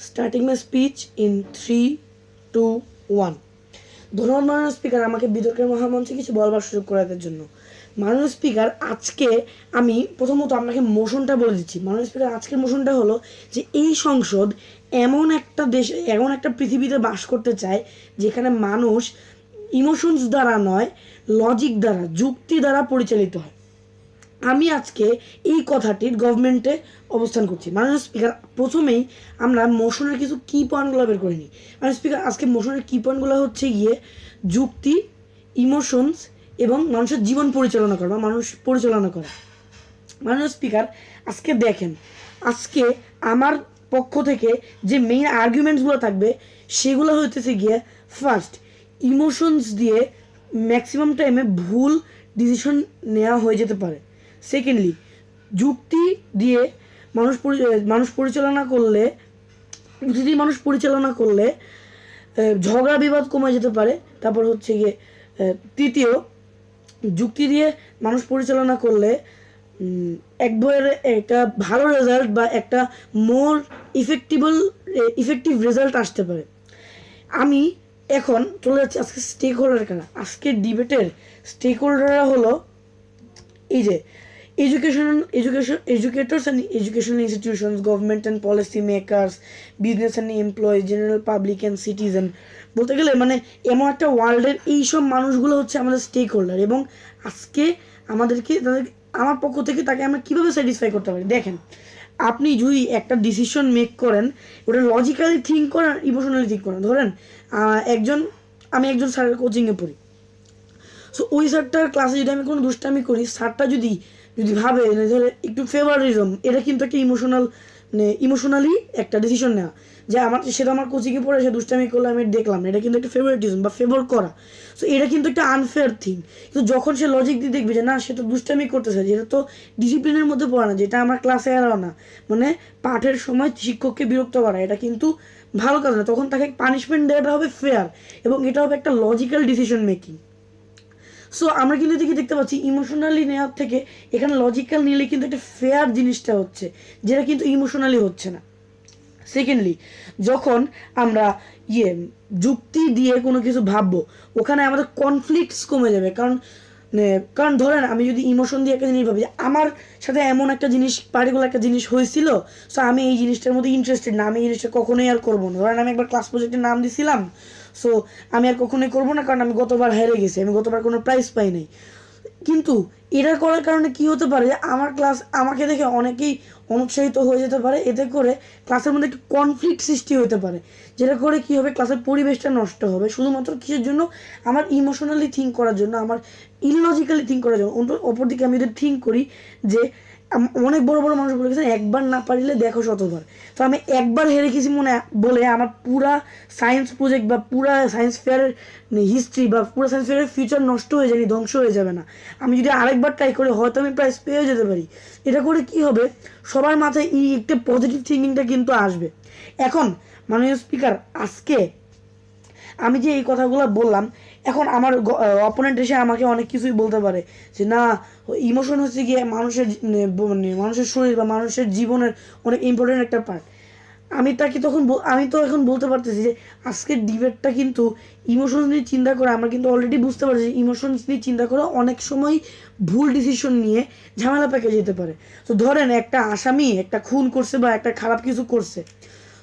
Starting my speech in 3, 2, 1। ধন্যবাদ মাননীয় speaker, আমাকে বিতর্কের মহামঞ্চে কিছু বলবার সুযোগ করে দেওয়ার জন্য। মাননীয় স্পিকার, আজকে আমি প্রথমত আপনাকে মোশনটা বলে দিচ্ছি। মাননীয় স্পিকার, আজকের মোশনটা হলো যে এই সংসদ এমন একটা দেশ, এমন একটা পৃথিবীতে বাস করতে চায় যেখানে মানুষ ইমোশনস দ্বারা নয়, লজিক দ্বারা, যুক্তি দ্বারা পরিচালিত হয়। আমি আজকে এই কথাটির গভর্নমেন্টে অবস্থান করছি। মাননীয় স্পিকার, প্রথমেই আমরা মোশনের কিছু কি পয়েন্টগুলো বের করে নিই। মাননীয় স্পিকার, আজকে মোশনের কি পয়েন্টগুলো হচ্ছে গিয়ে যুক্তি, ইমোশনস এবং মানুষের জীবন পরিচালনা করা বা মানুষ পরিচালনা করা। মাননীয় স্পিকার, আজকে দেখেন, আজকে আমার পক্ষ থেকে যে মেইন আর্গুমেন্টসগুলো থাকবে সেগুলো হইতেছে গিয়ে ফার্স্ট, ইমোশনস দিয়ে ম্যাক্সিমাম টাইমে ভুল ডিসিশন নেওয়া হয়ে যেতে পারে। সেকেন্ডলি, যুক্তি দিয়ে মানুষ পরিচালনা করলে ঝগড়া বিবাদ কমে যেতে পারে। তারপর হচ্ছে গিয়ে তৃতীয়, যুক্তি দিয়ে মানুষ পরিচালনা করলে একবারে একটা ভালো রেজাল্ট বা একটা মোর ইফেক্টিভ রেজাল্ট আসতে পারে। আমি এখন চলে যাচ্ছি আজকে স্টেক হোল্ডার কারা। আজকের ডিবেটের স্টেক হোল্ডাররা হলো এই যে educators and educational institutions, government and policy makers, business and employees, general public and citizen। বলতে গেলে মানে এমন একটা ওয়ার্ল্ডের এইসব মানুষগুলো হচ্ছে আমাদের স্টেক হোল্ডার, এবং আজকে আমার পক্ষ থেকে তাকে আমরা কীভাবে স্যাটিসফাই করতে পারি। দেখেন, আপনি যদি একটা ডিসিশন মেক করেন, ওটা লজিক্যালি থিঙ্ক করেন, ইমোশনালি থিঙ্ক করেন। ধরেন আমি একজন স্যারের কোচিংয়ে পড়ি। সো ওই স্যারটার ক্লাসে যদি আমি কোনো দুষ্টামি করি, স্যারটা যদি ভাবে ধরে একটু ফেভারিজম, এটা কিন্তু একটা ইমোশনালি একটা ডিসিশন নেওয়া, যে সেটা আমার কোচিংয়ে পড়ে সে দুষ্টামি করলে আমি দেখলাম, এটা কিন্তু একটা ফেভারিটিজম বা ফেভার করা। সো এটা কিন্তু একটা আনফেয়ার থিং। কিন্তু যখন সে লজিক দিয়ে দেখবে যে না, সে তো দুষ্টামি করতেছে, যেটা তো ডিসিপ্লিনের মধ্যে পড়ে না, যেটা আমার ক্লাসে এলাও না, মানে পাঠের সময় শিক্ষককে বিরক্ত করা, এটা কিন্তু ভালো কাজ না, তখন তাকে পানিশমেন্ট দেওয়াটা হবে ফেয়ার, এবং এটা হবে একটা লজিক্যাল ডিসিশন মেকিং। সো আমরা কিন্তু এদিকে দেখতে পাচ্ছি ইমোশনালি নেওয়ার থেকে এখানে লজিক্যাল নিলে কিন্তু একটা ফেয়ার জিনিসটা হচ্ছে, যেটা কিন্তু ইমোশনালি হচ্ছে না। সেকেন্ডলি, যখন আমরা যুক্তি দিয়ে কোনো কিছু ভাববো, ওখানে আমাদের কনফ্লিক্টস কমে যাবে। কারণ ধরেন আমি যদি ইমোশন দিয়ে একটা জিনিস ভাবি, আমার সাথে এমন একটা জিনিস, পার্টিকুলার একটা জিনিস হয়েছিল, সো আমি এই জিনিসটার মধ্যে ইন্টারেস্টেড না, আমি এই জিনিসটা কখনোই আর করবো না। ধরেন আমি একবার ক্লাস প্রজেক্টের নাম দিছিলাম, সো আমি আর কখনোই করবো না, কারণ আমি গতবার হেরে গেছি, আমি গতবার কোনো প্রাইজ পাই নাই। কিন্তু এটা করার কারণে কি হতে পারে, যে আমাকে দেখে অনেকেই অনুৎসাহিত হয়ে যেতে পারে, এতে করে ক্লাসের মধ্যে একটু কনফ্লিক্ট সৃষ্টি হতে পারে, যেটা করে কি হবে, ক্লাসের পরিবেশটা নষ্ট হবে শুধুমাত্র কিসের জন্য, আমার ইমোশনালি থিঙ্ক করার জন্য, আমার ইললজিক্যালি থিঙ্ক করার জন্য। অপরদিকে আমি যদি থিঙ্ক করি যে অনেক বড় বড় মানুষ বলে গেছেন, একবার না পারিলে দেখো শতবার। তো আমি একবার হেরে গেছি বলে আমার পুরা সায়েন্স প্রজেক্ট বা পুরা সায়েন্স ফেয়ারের হিস্ট্রি বা পুরো সায়েন্স ফেয়ারের ফিউচার নষ্ট হয়ে যায়নি, ধ্বংস হয়ে যাবে না। আমি যদি আরেকবার ট্রাই করি, হয়তো আমি প্রাইজ পেয়ে যেতে পারি। এটা করে কি হবে, সবার মাথায় এই একটা পজিটিভ থিঙ্কিংটা কিন্তু আসবে। এখন মাননীয় স্পিকার, আজকে আমি যে এই কথাগুলো বললাম, এখন আমার অপোনেন্ট এসে আমাকে অনেক কিছুই বলতে পারে যে না, ইমোশন হচ্ছে গিয়ে মানুষের শরীর বা মানুষের জীবনের অনেক ইম্পর্টেন্ট একটা পার্ট। আমি তো এখন বলতে পারতেছি যে আজকের ডিবেটটা কিন্তু ইমোশনস নিয়ে চিন্তা করে, আমরা কিন্তু অলরেডি বুঝতে পারছি যে ইমোশনস নিয়ে চিন্তা করে অনেক সময় ভুল ডিসিশন নিয়ে ঝামেলা পেকে যেতে পারে। তো ধরেন একটা আসামি একটা খুন করছে বা একটা খারাপ কিছু করছে,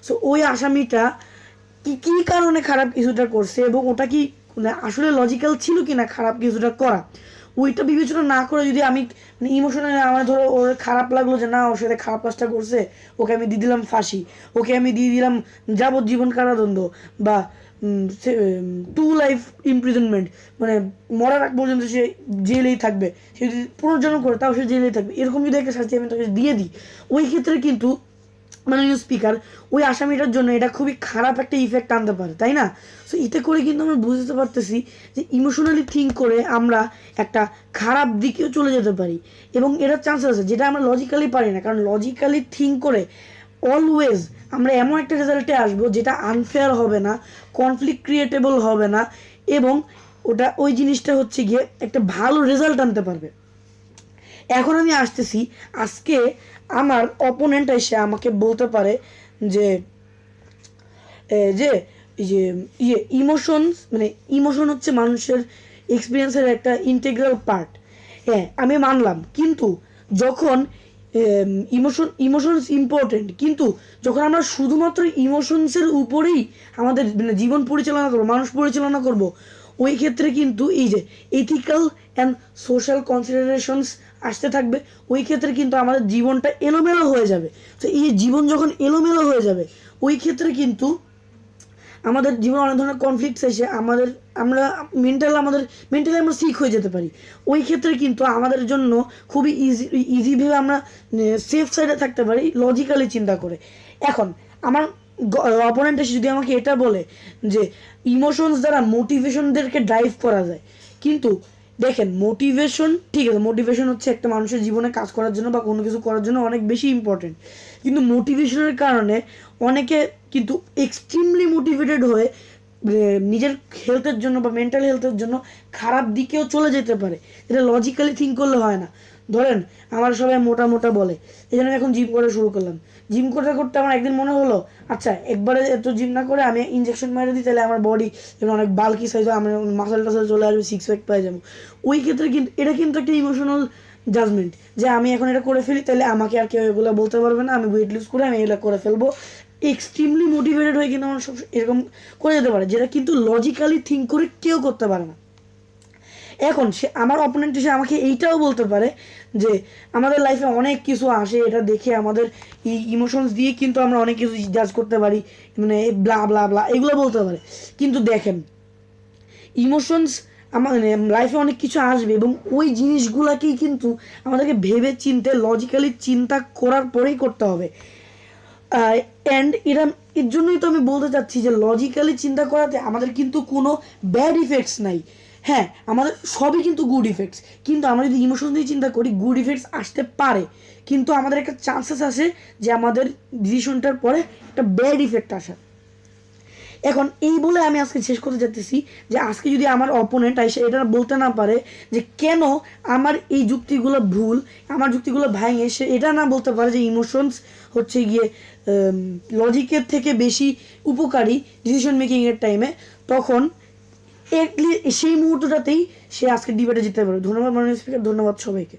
সো ওই আসামিটা কি কারণে খারাপ কিছুটা করছে এবং ওটা কি আসলে লজিক্যাল ছিল কি না খারাপ কিছুটা করা, ওইটা বিবেচনা না করে যদি আমি ইমোশনাল, আমার ধরো ওর খারাপ লাগলো যে না, ওর সাথে খারাপ কাজটা করছে, ওকে আমি দিয়ে দিলাম ফাঁসি, ওকে আমি দিয়ে দিলাম যাবজ্জীবন কারাদণ্ড বা 2 লাইফ ইমপ্রিজনমেন্ট, মানে মরার আগ পর্যন্ত সে জেলেই থাকবে, সে যদি পুনর্জন্ম করে তাও সে জেলেই থাকবে, এরকম যদি একটা শাস্তি আমি তাকে দিয়ে দিই, ওই ক্ষেত্রে কিন্তু মাননীয় স্পিকার ওই আসামিটার জন্য এটা খুবই খারাপ একটা ইফেক্ট আনতে পারে, তাই না? সো এতে করে কিন্তু আমরা বুঝতে পারতেছি যে ইমোশনালি থিঙ্ক করে আমরা একটা খারাপ দিকেও চলে যেতে পারি, এবং এটার চান্সেস আছে যেটা আমরা লজিক্যালি পারি না। কারণ লজিক্যালি থিঙ্ক করে অলওয়েজ আমরা এমন একটা রেজাল্টে আসবো যেটা আনফেয়ার হবে না, কনফ্লিক্ট ক্রিয়েটেবল হবে না, এবং ওই জিনিসটা হচ্ছে গিয়ে একটা ভালো রেজাল্ট আনতে পারবে। এখন আমি আসতেছি, আজকে আমার অপোনেন্ট এসে আমাকে বলতে পারে যে যে এই যে ইমোশনস, মানে ইমোশন হচ্ছে মানুষের এক্সপিরিয়েন্সের একটা ইন্টিগ্রাল পার্ট। হ্যাঁ, আমি মানলাম, কিন্তু যখন ইমোশনস ইম্পর্টেন্ট, কিন্তু যখন আমরা শুধুমাত্র ইমোশনসের উপরেই আমাদের মানে জীবন পরিচালনা করবো, মানুষ পরিচালনা করব, ওই ক্ষেত্রে কিন্তু এই যে এথিক্যাল অ্যান্ড সোশ্যাল কনসিডারেশনস আসতে থাকবে। ওই ক্ষেত্রে কিন্তু আমাদের জীবনটা এলোমেলো হয়ে যাবে। তো এই জীবন যখন এলোমেলো হয়ে যাবে, ওই ক্ষেত্রে কিন্তু আমাদের জীবনে অনেক ধরনের কনফ্লিক্টস এসে আমরা মেন্টালি আমরা সিক হয়ে যেতে পারি। ওই ক্ষেত্রে কিন্তু আমাদের জন্য খুবই ইজিভাবে আমরা সেফ সাইডে থাকতে পারি লজিক্যালি চিন্তা করে। এখন আমার অপোনেন্ট এসে যদি আমাকে এটা বলে যে ইমোশনস দ্বারা মোটিভেশনদেরকে ড্রাইভ করা যায়, কিন্তু দেখেন মোটিভেশন ঠিক আছে, মোটিভেশন হচ্ছে একটা মানুষের জীবনে কাজ করার জন্য বা কোনো কিছু করার জন্য অনেক বেশি ইম্পর্টেন্ট, কিন্তু মোটিভেশনের কারণে অনেকে কিন্তু এক্সট্রিমলি মোটিভেটেড হয়ে নিজের হেলথের জন্য বা মেন্টাল হেলথের জন্য খারাপ দিকেও চলে যেতে পারে। এটা লজিক্যালি থিঙ্ক করলে হয় না। ধরেন আমার সবাই মোটা মোটা বলে, এই জন্য এখন জিম করা শুরু করলাম। জিম করতে করতে আমার একদিন মনে হলো, আচ্ছা একবারে এত জিম না করে আমি ইনজেকশন মেরে দিই, তাহলে আমার বডি যেন অনেক বাল্কি সাইজ হয়, আমার মাসেল টাসেল চলে আসবে, সিক্স প্যাক পাই যাবো। ওই ক্ষেত্রে কিন্তু এটা কিন্তু একটা ইমোশনাল জাজমেন্ট, যে আমি এখন এটা করে ফেলি, তাহলে আমাকে আর কেউ এগুলো বলতে পারবে না, আমি ওয়েট লুজ করে আমি এগুলো করে ফেলবো। এক্সট্রিমলি মোটিভেটেড হয়ে কিন্তু আমার সব এরকম করে যেতে পারে, যেটা কিন্তু লজিক্যালি থিঙ্ক করে কেউ করতে পারে না। এখন সে আমার অপোনেন্ট এসে আমাকে এইটাও বলতে পারে যে আমাদের লাইফে অনেক কিছু আসে, এটা দেখে আমাদের ইমোশনস দিয়ে কিন্তু আমরা অনেক কিছু জাজ করতে পারি, মানে ব্লা ব্লা ব্লা এগুলো বলতে পারে। কিন্তু দেখেন ইমোশনস আমাদের লাইফে অনেক কিছু আসবে, এবং ওই জিনিসগুলোকেই কিন্তু আমাদেরকে ভেবে চিনতে লজিক্যালি চিন্তা করার পরেই করতে হবে। অ্যান্ড এর জন্যই তো আমি বলতে চাচ্ছি যে লজিক্যালি চিন্তা করাতে আমাদের কিন্তু কোনো ব্যাড ইফেক্টস নাই। হ্যাঁ, আমাদের সবই কিন্তু গুড ইফেক্টস, কিন্তু আমরা যদি ইমোশন দিয়ে চিন্তা করি গুড ইফেক্টস আসতে পারে, কিন্তু আমাদের একটা চান্সেস আসে যে আমাদের ডিসিশনটার পরে একটা ব্যাড ইফেক্ট আসে। এখন এই বলে আমি আজকে শেষ করতে চাইতেছি যে আজকে যদি আমার অপোনেন্ট এসে এটা বলতে না পারে যে কেন আমার এই যুক্তিগুলো ভুল, আমার যুক্তিগুলো ভাঙে, সে এটা না বলতে পারে যে ইমোশনস হচ্ছে গিয়ে লজিকের থেকে বেশি উপকারী ডিসিশন মেকিংয়ের টাইমে, তখন সেই মুহূর্তটাতেই সে আজকে ডিবেটে জিততে পারে। ধন্যবাদ মাননীয় স্পিকার, ধন্যবাদ সবাইকে।